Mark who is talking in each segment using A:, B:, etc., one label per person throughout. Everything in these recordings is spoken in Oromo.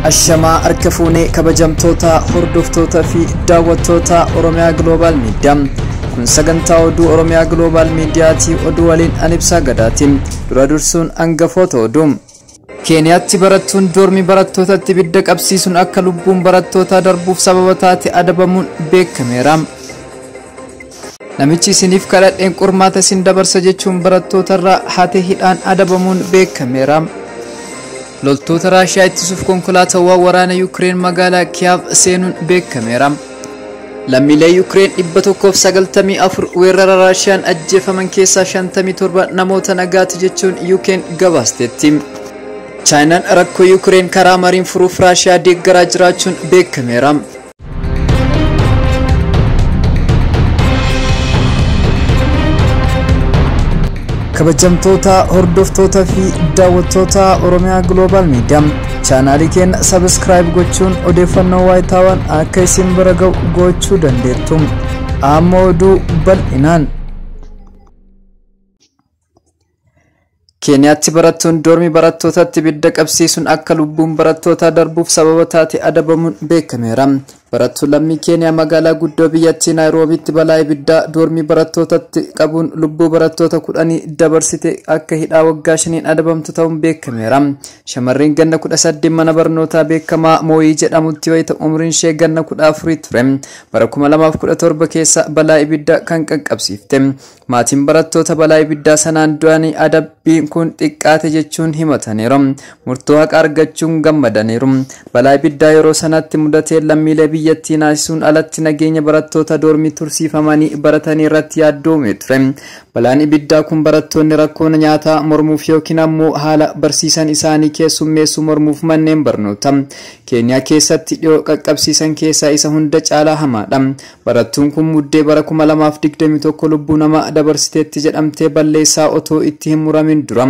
A: Ashamaa harka fuunee kabajamtoota hordoftoota fi daawwattoota Oromiyaa Global Media kun sagantaa oduu Oromiyaa Global Mediaati oduu waliin Anibsaa Gadaatiin dura dursuun hangafoota oduu Keeniyaatti barattuun doormi barattootatti ibidda qabsiisuun akka lubbuun barattootaa darbuuf sababa taate adabamuun beekameera. Namichi isiniif kadhadheen qormaata isin dabarsa jechuun barattootarraa hatee hidhaan adabamuun beekameera. Loltoota Raashiyaa ittisuuf konkolaataawwan waraana Yuukireen magaalaa Kiyaav seenuun beekameera. Lammiilee Yuukireen 194 weerara Raashiyaan ajjeefaman keessaa 57 namoota nagaati jechuun Yuukireen gabaasteetti. Chaayinaan rakkoo Yuukireen karaa mariin furuuf Raashiyaa deeggaraa jiraachuun beekameera. kabajamtoota hordoftoota fi daawwattoota Oromiyaa Global Media chaanaalii keenya subscribe gochuun odeeffannoo waayitaawwan akka isin bira ga'u gochuu dandeettu. Amma oduu bal'inaan Keeniyaatti barattuun doormi barattootatti ibidda qabsiisuun akka lubbuun barattootaa darbuuf sababa taate adabamuun beekameera. Barattuun lammii Keeniyaa magaalaa guddoo biyyattii Naayiroobiitti balaa ibiddaa doormi barattootatti qabuun lubbuu barattoota 10 dabarsite akka hidhaa waggaa 5 adabamtu ta'uun beekameera. Shamarreen ganna 18 mana barnootaa beekamaa Mooyii jedhamutti wayita umriin ishee ganna 14 ture. Bara 2017 keessa balaa ibiddaa kan qaqqabsiifte. Maatiin barattoota balaa ibiddaa sanaan du'anii adabbiin kun xiqqaate jechuun himataniiru. Murtoo haqaa argachuun gammadaniiru. Balaa ibiddaa yeroo sanatti mudatee lammiilee biyyattii naasisuun alatti nageenya barattoota doormii tursiifamanii baratanii irratti yaaddoome ture. Balaan ibiddaa kun barattoonni rakkoon nyaataa mormuuf yookiin ammoo haala barsiisan isaanii keessummeessuu mormuuf manneen barnoota Keeniyaa keessatti dhiyoo qaqqabsiisan keessaa isa hunda caalaa hamaadha. Barattuun kun muddee bara 2021 lubbuu namaa dabarsiteetti jedhamtee balleessaa otoo itti hin muramin dura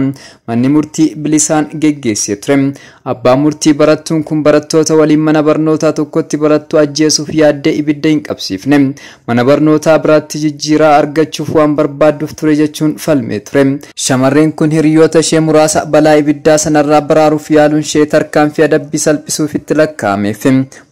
A: manni murtii bilisaan geggeessee ture. Abbaan murtii barattuun kun barattoota waliin mana barnootaa tokkotti barattuu ajjeesuuf yaaddee ibidda hin qabsiifne. Mana barnootaa biraatti jijjiiraa argachuuf waan barbaadduuf ture jechuun falmee ture. Shamarreen kun hiriyoota ishee muraasa balaa ibiddaa sanarraa baraaruuf yaaluun ishee tarkaanfii adabbii salphisuuf itti lakkaa'ameef.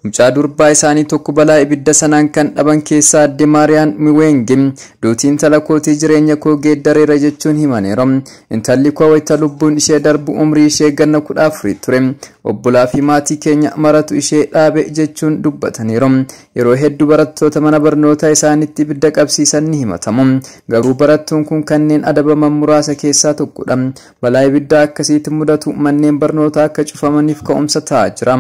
A: Mucaa durbaa isaanii tokko balaa ibidda sanaan kan dhaban keessaa adde Maariyaan Miwengi duutii intala kootii jireenya koo geeddareera jechuun himaniiru. Intalli koo wayita lubbuun ishee darbu umrii ishee ganna 14 ture. Obbolaa fi maatii keenya maratu ishee dhaabe jechuun dubbataniiru. Yeroo hedduu barattoota mana barnootaa isaaniitti ibidda qabsiisan ni himatamu. Garuu barattuun kun kanneen adabaman muraasa keessaa tokkodha. Balaa ibiddaa akkasiitti mudatu manneen barnootaa akka cufamaniif ka'umsa ta'aa jira.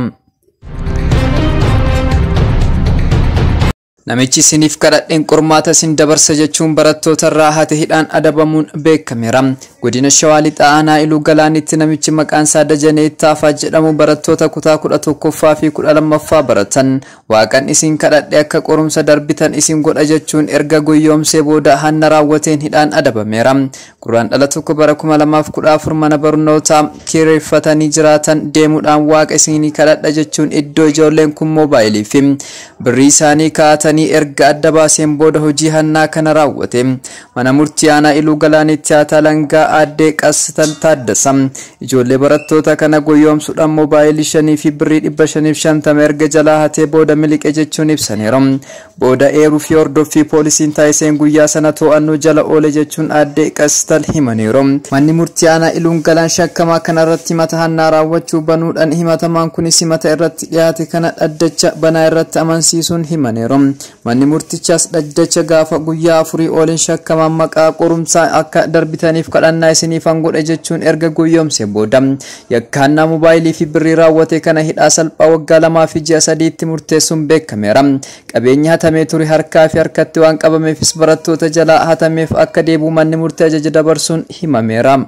A: Namichi isiniif kadhadheen qormaata isin dabarsa jechuun barattootarraa hate hidhaan adabamuun beekameera. Godina Shawaa Lixaa Aanaa Iluu Galaanitti namichi maqaan isaa Dajanee Ittaafaa jedhamu barattoota kutaa 11ffaa fi 12ffaa baratan waaqan isin kadhadhe akka qorumsa darbitan isin godha jechuun erga guyyoomsee booda hanna raawwateen hidhaan adabameera. Guraandhala tokko bara 2014 mana barnootaa kireeffatanii jiraatan deemuudhaan waaqa isinii kadhadha jechuun iddoo ijoolleen kun moobaayilii fi birrii isaanii kaa'atanii erga adda baaseen booda hojii hannaa kana raawwate. Mana murtii Aanaa Iluu Galaanitti Atalangaa Adde Qasital Taaddasam ijoollee barattoota kana guyyoomsuudhaan moobaayilii 5 fi birrii 550 erga jalaa hatee booda miliqe jechuun ibsaniiru. Booda eeruu fi hordoffii poolisiin taasiseen guyyaa sana to'annoo jala oole jechuun Adde Qasital himaniiru. Manni murtii Aanaa Iluu Galaan shakkamaa kanarratti himata hannaa raawwachuu banuudhaan himatamaan kunis himata irratti dhiyaate kana dhaddacha banaa irratti amansiisuun himaniiru. Manni murtichaas dhaddacha gaafa guyyaa 4 ooleen shakkamaan maqaa qorumsaa akka darbitaniif kadhannaa isiniif godha jechuun erga guyyoomsee booda yakkaannaa moobaayilii fi birrii raawwate kana hidhaa salphaa waggaa 2 fi ji'a 3tti murteessuun beekameera. Qabeenya hatamee ture harkaa fi harkatti waan qabameefis barattoota jalaa hatameef akka deebi'u manni murtii ajaja dabarsuun himameera.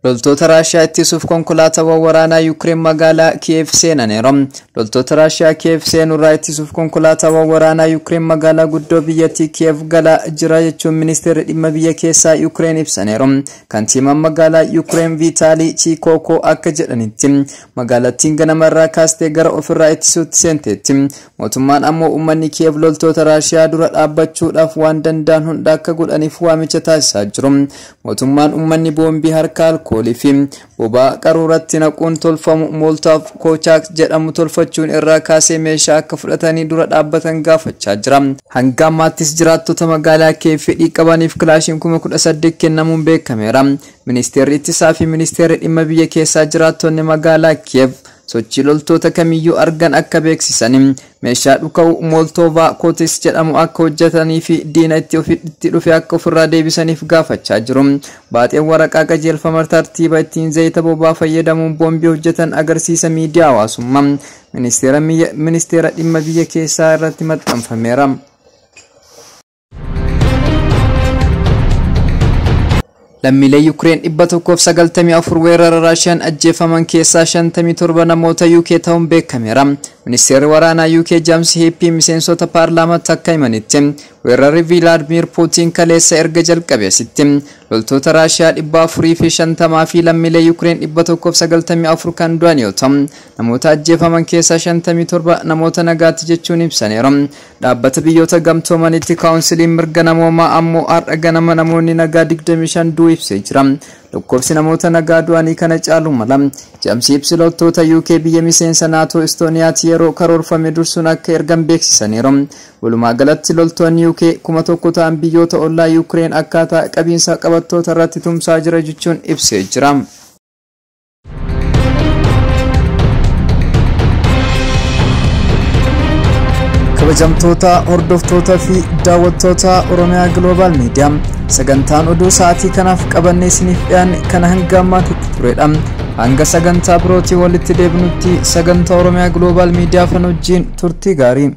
A: Loltoota Raashiyaa ittisuuf konkolaataawwan waraanaa Yuukireen magaalaa Kiyiev seenaniiru. Loltoota Raashiyaa Kiyiev seenurraa ittisuuf konkolaataawwan waraanaa Yuukireen magaalaa guddoo biyyattii Kiyiev galaa jira jechuun ministeerri dhimma biyya keessaa Yuukireen ibsaniiru. Kantiibaan magaalaa Yuukireen Viitaalii Chiikookoo akka jedhanitti magaalattiin ganamarraa kaastee gara ofirraa ittisuutti seenteetti. Mootummaan ammoo uummanni Kiyiev loltoota Raashiyaa dura dhaabbachuudhaaf waan danda'an hunda akka godhaniif waamicha taasisaa jiru. Mootummaan uummanni boombii harkaa alkoolii fi bobaa qaruuratti naquun tolfamu mooltaaf koochaak jedhamu tolfachuun irraa kaasee meeshaa akka fudhatanii dura dhaabbatan gaafachaa jira. Hanga ammaattis jiraattota magaalaa Kiyev fedhii qabaniif kilaashiin 18,000 kennamuun beekameera. Ministeerri ittisaa fi ministeerri dhimma biyya keessaa jiraattonni magaalaa Kiyev sochii loltoota kamiyyuu argan akka beeksisan meeshaa dhuka'u mooltoovaa kootis jedhamu akka hojjetanii fi diina itti dhufe akka ofirraa deebisaniif gaafachaa jiru. Baaxeen waraqaa qajeelfama tartiiba ittiin zayita bobaa fayyadamuun boombii hojjetan agarsiisa miidiyaa hawaasummaa ministeera dhimma biyya keessaa irratti maxxanfameera. Lammiilee Yuukireen 194 weerara Raashiyaan ajjeefaman keessaa 57 namoota UK ta'uun beekameera. Ministeerri waraanaa UK James Heppii miseensota paarlaamaatti akka himanitti weerarri Vladimir Putin kaleessa erga jalqabe asitti loltoota Raashiyaa 450 fi lammiilee Yuukireen 194 kan du'an yoo ta'u namoota ajjeefaman keessaa 57 namoota nagaatti jechuun ibsaneera. Dhaabbata biyyoota gamtoomanitti kaawunsiliin mirga namoomaa ammoo har'a ganama namoonni nagaa 25 du'uu ibsee jira. Lakkoofsi namoota nagaa du'anii kana caalu mala. James Heppii loltoota UK biyya miseensa NATO Estooniyaatti yeroo karoorfame dursuun akka ergan beeksisaniiru. Walumaa galatti loltoonni UK 1,000 ta'an biyyoota ollaa Yuukireen akkaataa qabiinsa qabattoota irratti tumsaa jira jechuun ibsee jira. Kabajamtoota hordoftoota fi daawwattoota Oromiyaa Global Media sagantaan oduu sa'aatii kanaaf qabannee isiniif dhiyaanne kana hanga ammaatti turedha. Hanga sagantaa birootii walitti deebinutti sagantaa Oromiyaa Global Media fan wajjin turtii gaarii.